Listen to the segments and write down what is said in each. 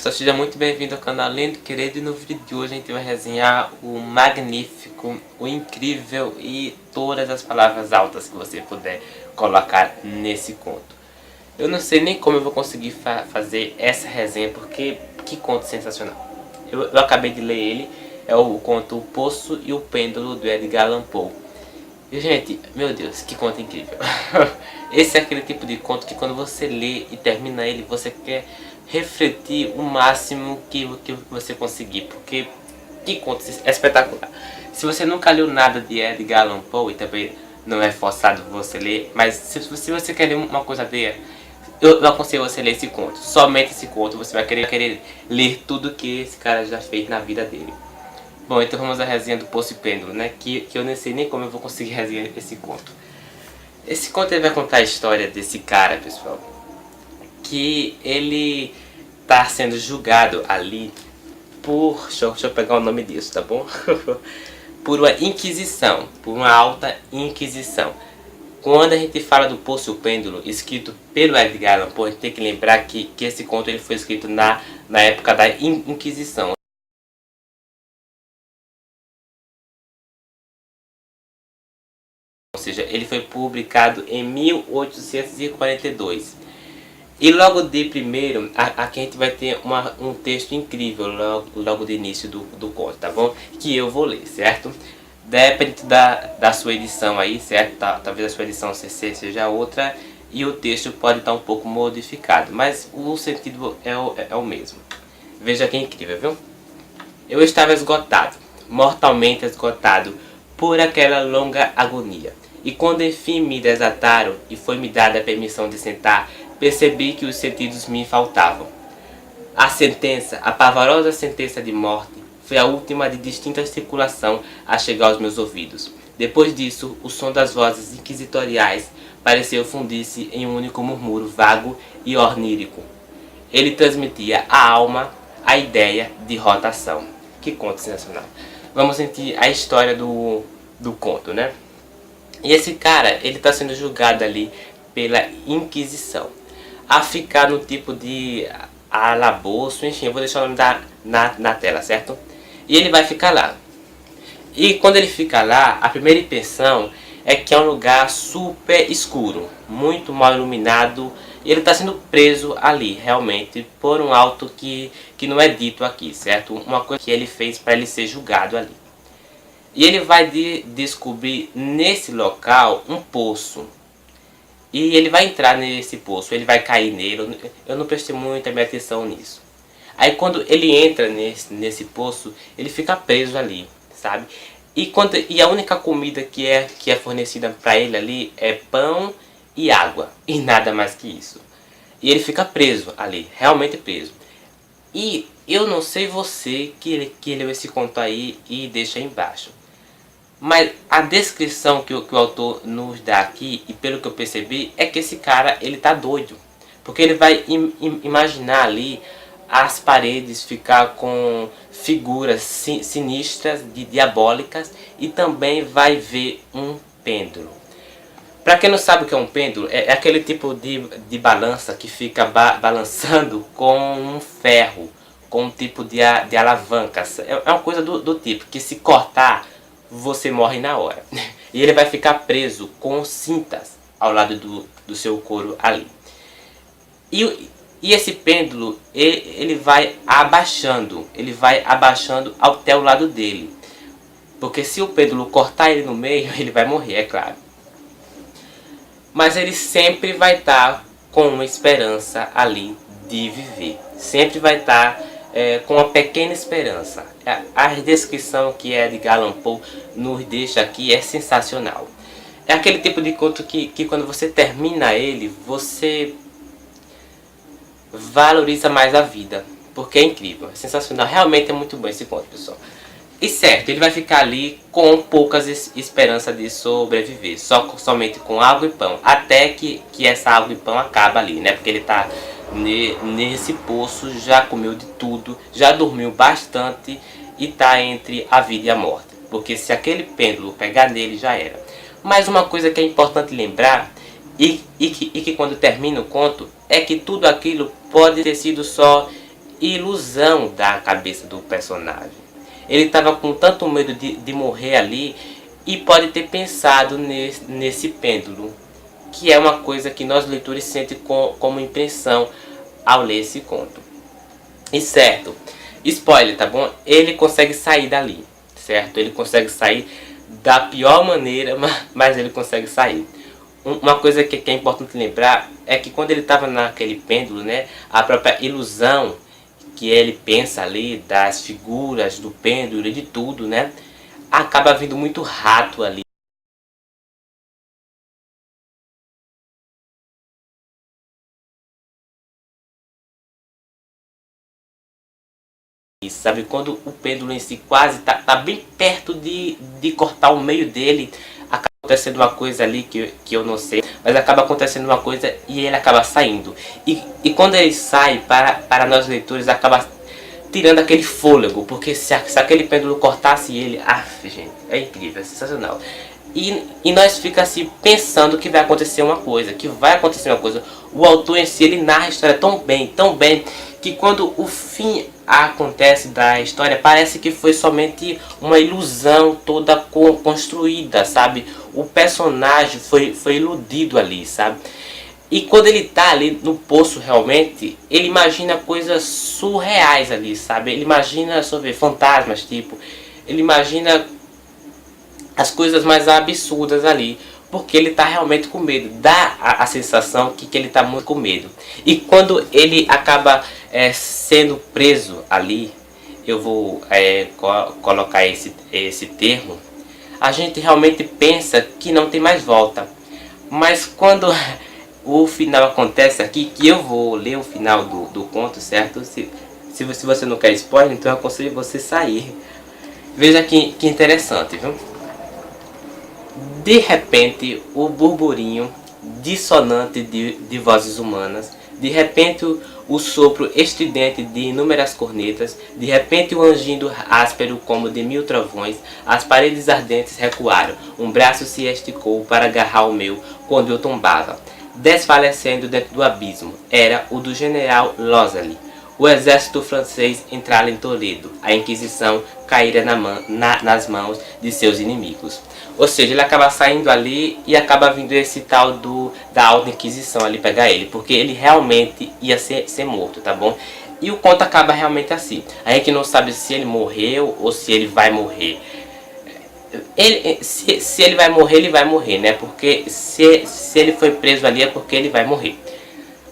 pessoal, seja muito bem-vindo ao canal Lindo Querido. E no vídeo de hoje a gente vai resenhar o magnífico, o incrível e todas as palavras altas que você puder colocar nesse conto. Eu não sei nem como eu vou conseguir fazer essa resenha, porque que conto sensacional. Eu acabei de ler ele, é o conto O Poço e o Pêndulo, do Edgar Allan Poe. E, gente, meu Deus, que conto incrível. Esse é aquele tipo de conto que quando você lê e termina ele, você quer refletir o máximo que você conseguir, porque que conto espetacular. Se você nunca leu nada de Edgar Allan Poe, e também não é forçado você ler, mas se você quer ler uma coisa dele, eu aconselho você a ler esse conto. Somente esse conto você vai querer ler tudo que esse cara já fez na vida dele. Bom, então vamos à resenha do Poço e Pêndulo, né? Que eu nem sei nem como eu vou conseguir resenhar esse conto. Esse conto ele vai contar a história desse cara, pessoal, que ele tá sendo julgado ali por... Deixa eu pegar o nome disso, tá bom? Por uma inquisição, por uma alta inquisição. Quando a gente fala do Poço e o Pêndulo, escrito pelo Edgar Allan Poe, a gente tem que lembrar que esse conto ele foi escrito na época da Inquisição. Ou seja, ele foi publicado em 1842. E logo de primeiro, aqui a gente vai ter um texto incrível logo de início do conto, tá bom? Que eu vou ler, certo? Depende da sua edição aí, certo? Talvez a sua edição CC seja outra e o texto pode estar um pouco modificado, mas o sentido é o mesmo. Veja que incrível, viu? Eu estava esgotado, mortalmente esgotado, por aquela longa agonia. E quando enfim me desataram e foi-me dada a permissão de sentar, percebi que os sentidos me faltavam. A sentença, a pavorosa sentença de morte, foi a última de distinta circulação a chegar aos meus ouvidos. Depois disso, o som das vozes inquisitoriais pareceu fundir-se em um único murmúrio vago e ornírico. Ele transmitia à alma a ideia de rotação. Que conto sensacional. Vamos sentir a história do conto, né? E esse cara, ele está sendo julgado ali pela Inquisição a ficar no tipo de alabouço, enfim, eu vou deixar o nome na tela, certo? E ele vai ficar lá. E quando ele fica lá, a primeira impressão é que é um lugar super escuro, muito mal iluminado, e ele está sendo preso ali, realmente, por um auto que não é dito aqui, certo? Uma coisa que ele fez para ele ser julgado ali. E ele vai descobrir nesse local um poço. E ele vai entrar nesse poço, ele vai cair nele. Eu não prestei muita minha atenção nisso. Aí quando ele entra nesse poço, ele fica preso ali, sabe? E a única comida que é fornecida para ele ali é pão e água. E nada mais que isso. E ele fica preso ali, realmente preso. E eu não sei você que leu esse conto aí e deixa aí embaixo. Mas a descrição que o autor nos dá aqui, e pelo que eu percebi, é que esse cara, ele tá doido. Porque ele vai imaginar ali as paredes ficar com figuras sinistras, diabólicas, e também vai ver um pêndulo. Para quem não sabe o que é um pêndulo, é aquele tipo de balança que fica balançando com um ferro, com um tipo de alavancas. É uma coisa do tipo, que se cortar, você morre na hora. E ele vai ficar preso com cintas ao lado do seu couro ali. E esse pêndulo, ele vai abaixando até o lado dele. Porque se o pêndulo cortar ele no meio, ele vai morrer, é claro. Mas ele sempre vai estar com uma esperança ali de viver. Sempre vai estar com uma pequena esperança. A descrição que Edgar Allan Poe nos deixa aqui é sensacional. É aquele tipo de conto que quando você termina ele, você valoriza mais a vida. Porque é incrível, é sensacional. Realmente é muito bom esse conto, pessoal. E certo, ele vai ficar ali com poucas esperanças de sobreviver. Somente com água e pão. Até que essa água e pão acaba ali, né? Porque ele está nesse poço, já comeu de tudo, já dormiu bastante e está entre a vida e a morte. Porque se aquele pêndulo pegar nele, já era. Mas uma coisa que é importante lembrar, e que quando termina o conto, é que tudo aquilo pode ter sido só ilusão da cabeça do personagem. Ele estava com tanto medo de morrer ali e pode ter pensado nesse pêndulo, que é uma coisa que nós leitores sentimos como impressão ao ler esse conto. E certo, spoiler, tá bom? Ele consegue sair dali, certo? Ele consegue sair da pior maneira, mas ele consegue sair. Uma coisa que é importante lembrar é que quando ele estava naquele pêndulo, né, a própria ilusão que ele pensa ali das figuras do pêndulo e de tudo, né, acaba vindo muito rato ali. Sabe, quando o pêndulo em si quase tá bem perto de cortar o meio dele, acaba acontecendo uma coisa ali que eu não sei, mas acaba acontecendo uma coisa e ele acaba saindo. E quando ele sai, para nós leitores, acaba tirando aquele fôlego, porque se aquele pêndulo cortasse ele, gente, é incrível, é sensacional. E nós fica assim pensando que vai acontecer uma coisa, O autor em si, ele narra a história tão bem, que quando o fim acontece da história, parece que foi somente uma ilusão toda construída, sabe? O personagem foi iludido ali, sabe? E quando ele tá ali no poço realmente, ele imagina coisas surreais ali, sabe? Ele imagina sobre fantasmas, tipo, ele imagina as coisas mais absurdas ali, porque ele está realmente com medo, dá a sensação que ele está muito com medo. E quando ele acaba sendo preso ali, eu vou colocar esse termo, a gente realmente pensa que não tem mais volta. Mas quando o final acontece aqui, que eu vou ler o final do conto, certo? Se você não quer spoiler, então eu aconselho você sair. Veja que interessante, viu? De repente, o burburinho dissonante de vozes humanas, de repente o sopro estridente de inúmeras cornetas, de repente o angindo áspero como de 1000 trovões, as paredes ardentes recuaram, um braço se esticou para agarrar o meu quando eu tombava, desfalecendo dentro do abismo. Era o do general Loisel. O exército francês entrara em Toledo, a Inquisição caíra nas mãos de seus inimigos. Ou seja, ele acaba saindo ali e acaba vindo esse tal da Alta Inquisição ali pegar ele, porque ele realmente ia ser morto, tá bom? E o conto acaba realmente assim. A gente não sabe se ele morreu ou se ele vai morrer. Se ele vai morrer, ele vai morrer, né? Porque se ele foi preso ali é porque ele vai morrer.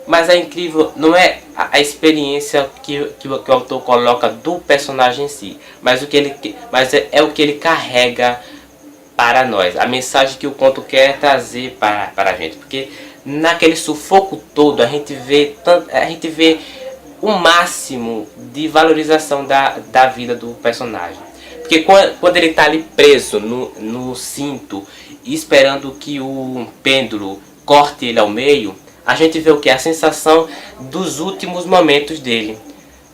Mas é incrível, não é a experiência que o autor coloca do personagem em si, mas é o que ele carrega para nós, a mensagem que o conto quer trazer para a gente, porque naquele sufoco todo a gente vê o máximo de valorização da vida do personagem, porque quando ele está ali preso no cinto, esperando que o pêndulo corte ele ao meio, a gente vê o que? A sensação dos últimos momentos dele,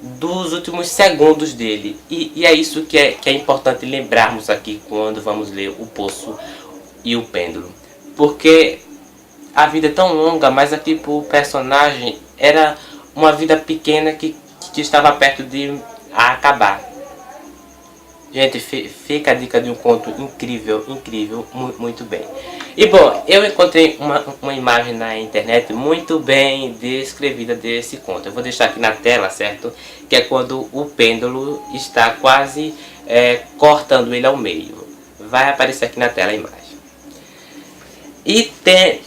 dos últimos segundos dele. E é isso que é importante lembrarmos aqui quando vamos ler O Poço e o Pêndulo. Porque a vida é tão longa, mas aqui pro personagem era uma vida pequena que estava perto de acabar. Gente, fica a dica de um conto incrível, muito bem. E bom, eu encontrei uma imagem na internet muito bem descrevida desse conto. Eu vou deixar aqui na tela, certo? Que é quando o pêndulo está quase cortando ele ao meio. Vai aparecer aqui na tela a imagem. E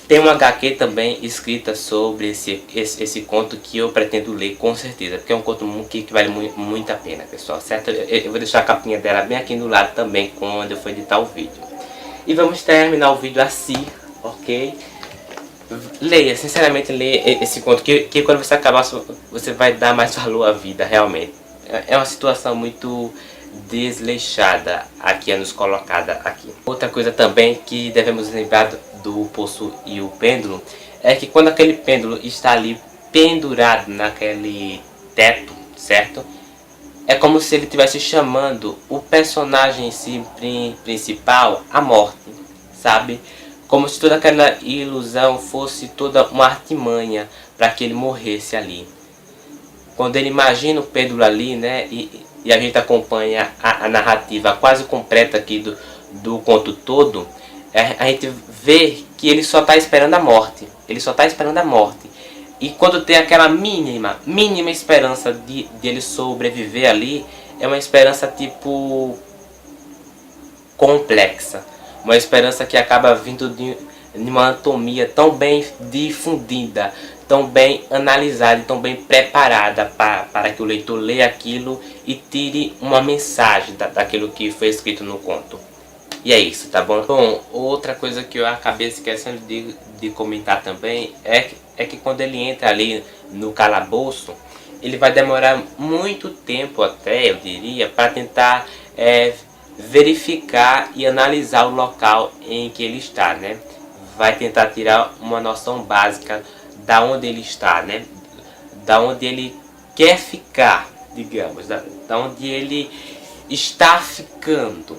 tem uma HQ também escrita sobre esse conto que eu pretendo ler com certeza, porque é um conto que vale muito a pena, pessoal, certo? Eu vou deixar a capinha dela bem aqui do lado também quando eu for editar o vídeo. E vamos terminar o vídeo assim, ok? Leia, sinceramente leia esse conto, que quando você acabar você vai dar mais valor à vida, realmente. É uma situação muito desleixada aqui a nos colocada aqui. Outra coisa também que devemos lembrar do Poço e o Pêndulo é que quando aquele pêndulo está ali pendurado naquele teto, certo? É como se ele estivesse chamando o personagem principal à morte, sabe? Como se toda aquela ilusão fosse toda uma artimanha para que ele morresse ali. quando ele imagina o Pedro ali, né, e a gente acompanha a narrativa quase completa aqui do conto todo, a gente vê que ele só está esperando a morte. Ele só está esperando a morte. E quando tem aquela mínima esperança de ele sobreviver ali, é uma esperança tipo complexa. Uma esperança que acaba vindo de uma anatomia tão bem difundida, tão bem analisada e tão bem preparada para que o leitor leia aquilo e tire uma mensagem daquilo que foi escrito no conto. E é isso, tá bom? Bom, outra coisa que eu acabei esquecendo de comentar também é que quando ele entra ali no calabouço, ele vai demorar muito tempo até, eu diria, para tentar verificar e analisar o local em que ele está, né? Vai tentar tirar uma noção básica da onde ele está, né? Da onde ele quer ficar, digamos, da onde ele está ficando,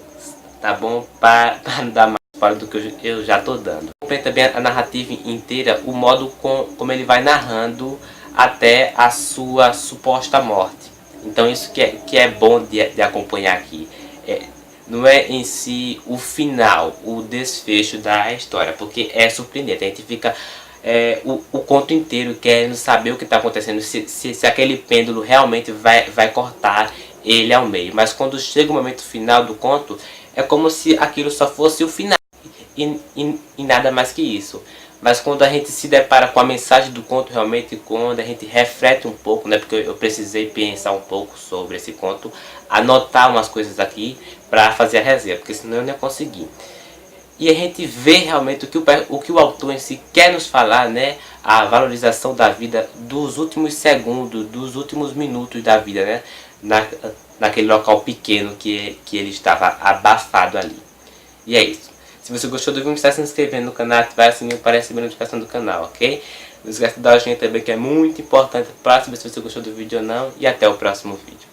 tá bom? Para não dar mais fora do que eu já tô dando. Acompanhe também a narrativa inteira, o modo como ele vai narrando até a sua suposta morte. Então isso que é bom de acompanhar aqui. Não é em si o final, o desfecho da história, porque é surpreendente. A gente fica o conto inteiro querendo saber o que está acontecendo, se aquele pêndulo realmente vai cortar ele ao meio. Mas quando chega o momento final do conto, é como se aquilo só fosse o final e nada mais que isso. Mas quando a gente se depara com a mensagem do conto, realmente, quando a gente reflete um pouco, né, porque eu precisei pensar um pouco sobre esse conto, anotar umas coisas aqui para fazer a resenha, porque senão eu não ia conseguir. E a gente vê realmente o que o autor em si quer nos falar, né, a valorização da vida, dos últimos segundos, dos últimos minutos da vida, né, naquele local pequeno que ele estava abafado ali. E é isso. Se você gostou do vídeo, não esquece de se inscrever no canal, ativar o sininho para receber a notificação do canal, ok? Não esquece de dar o joinha também, que é muito importante para saber se você gostou do vídeo ou não. E até o próximo vídeo.